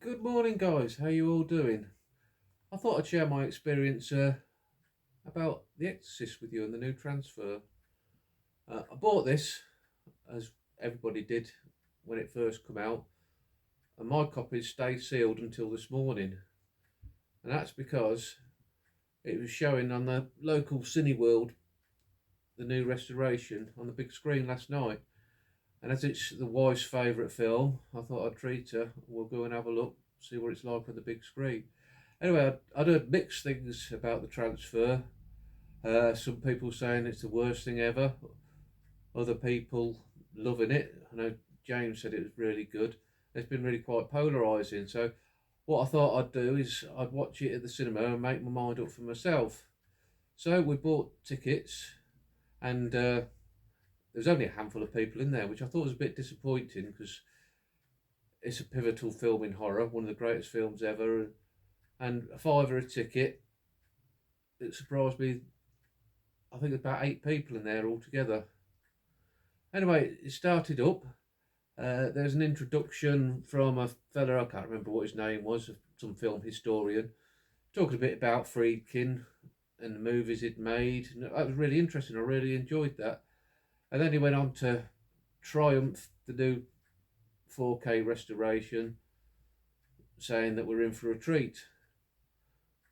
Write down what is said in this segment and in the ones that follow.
Good morning, guys. How you all doing? I thought I'd share my experience about The Exorcist with you and the new transfer. I bought this, as everybody did when it first came out, and my copies stayed sealed until this morning. And that's because it was showing on the local Cineworld, the new restoration, on the big screen last night. And as it's the wife's favourite film, I thought I'd treat her. We'll go and have a look, see what it's like on the big screen. Anyway, I'd heard mixed things about the transfer. Some people saying it's the worst thing ever. Other people loving it. I know James said it was really good. It's been really quite polarising. So what I thought I'd do is I'd watch it at the cinema and make my mind up for myself. So we bought tickets, and there was only a handful of people in there, which I thought was a bit disappointing because it's a pivotal film in horror, one of the greatest films ever, and a fiver a ticket. It surprised me. I think there's about 8 people in there altogether. Anyway, it started up. There's an introduction from a fella, I can't remember what his name was, some film historian, talking a bit about Friedkin and the movies he'd made. And that was really interesting. I really enjoyed that. And then he went on to Triumph, the new 4K restoration, saying that we're in for a treat.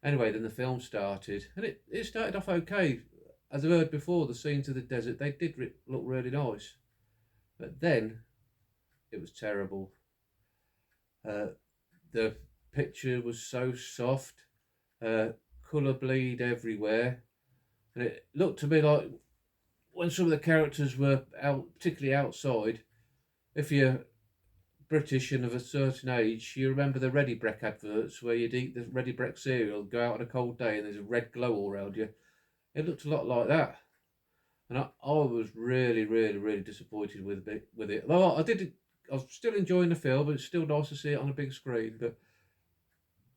Anyway, then the film started, and it started off okay. As I've heard before, the scenes of the desert, they did look really nice. But then, it was terrible. The picture was so soft, colour bleed everywhere. And it looked to me like when some of the characters were out, particularly outside, if you're British and of a certain age, you remember the Ready Brek adverts where you'd eat the Ready Brek cereal, go out on a cold day and there's a red glow all around you. It looked a lot like that. And I was really, really, really disappointed with it. Well, I was still enjoying the film, but it's still nice to see it on a big screen. But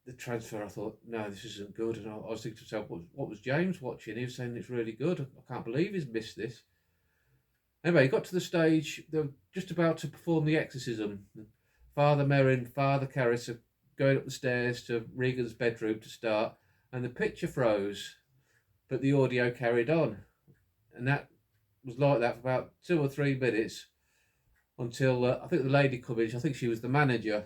the transfer, I thought, no, this isn't good. And I was thinking to myself, what was James watching? He was saying it's really good. I can't believe he's missed this. Anyway, he got to the stage. They were just about to perform the exorcism. Father Merrin, Father Carris are going up the stairs to Regan's bedroom to start, and the picture froze, but the audio carried on. And that was like that for about 2 or 3 minutes until I think the lady come in. I think she was the manager.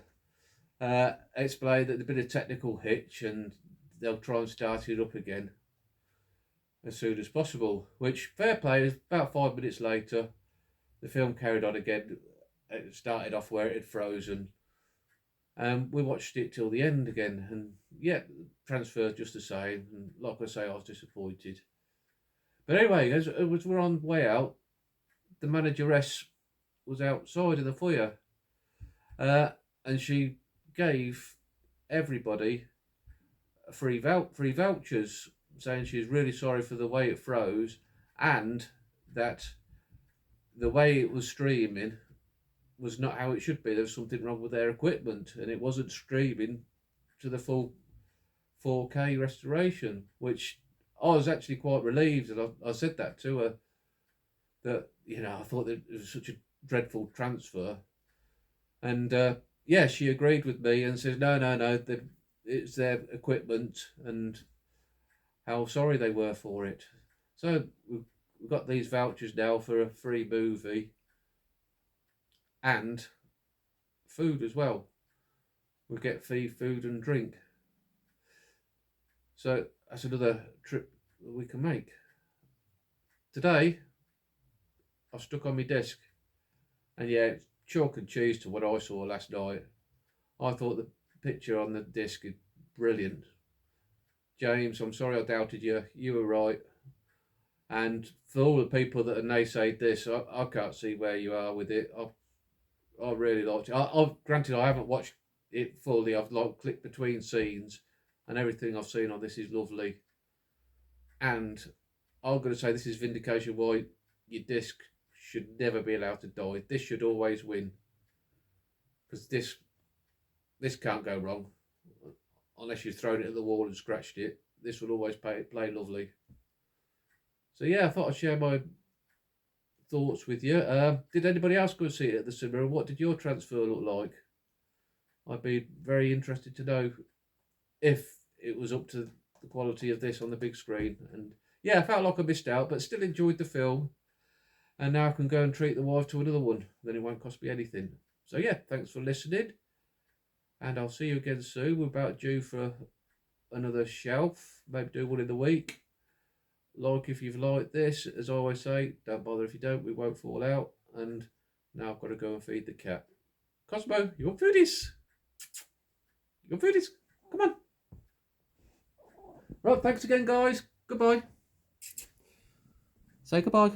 Explained that there'd been a technical hitch and they'll try and start it up again as soon as possible. Which, fair play, about 5 minutes later, the film carried on again. It started off where it had frozen. We watched it till the end again, and yeah, transfer just the same. And like I say, I was disappointed. But anyway, as we're on the way out, the manageress was outside in the foyer, and she gave everybody free vouchers, saying she was really sorry for the way it froze, and that the way it was streaming was not how it should be. There was something wrong with their equipment, and it wasn't streaming to the full 4K restoration, which I was actually quite relieved, and I said that to her, that, I thought that it was such a dreadful transfer. And yeah, she agreed with me and says, no, it's their equipment, and how sorry they were for it. So we've got these vouchers now for a free movie and food as well. We get free food and drink. So that's another trip that we can make. Today, I stuck on my desk, and yeah, it's chalk and cheese to what I saw last night. I thought the picture on the disc is brilliant. James, I'm sorry I doubted you. You were right. And for all the people that have naysayed this, I can't see where you are with it. I really liked it. Granted, I haven't watched it fully. I've clicked between scenes, and everything I've seen on this is lovely. And I'm going to say this is vindication why your disc should never be allowed to die. This should always win, because this can't go wrong unless you've thrown it at the wall and scratched it. This will always play lovely. So yeah, I thought I'd share my thoughts with you. Did anybody else go see it at the cinema? And what did your transfer look like? I'd be very interested to know if it was up to the quality of this on the big screen. And yeah, I felt like I missed out, but still enjoyed the film. And now I can go and treat the wife to another one. Then it won't cost me anything. So yeah, thanks for listening. And I'll see you again soon. We're about due for another shelf. Maybe do one in the week. Like if you've liked this, as I always say, don't bother if you don't, we won't fall out. And now I've got to go and feed the cat. Cosmo, you want foodies? You want foodies? Come on. Right, thanks again, guys. Goodbye. Say goodbye.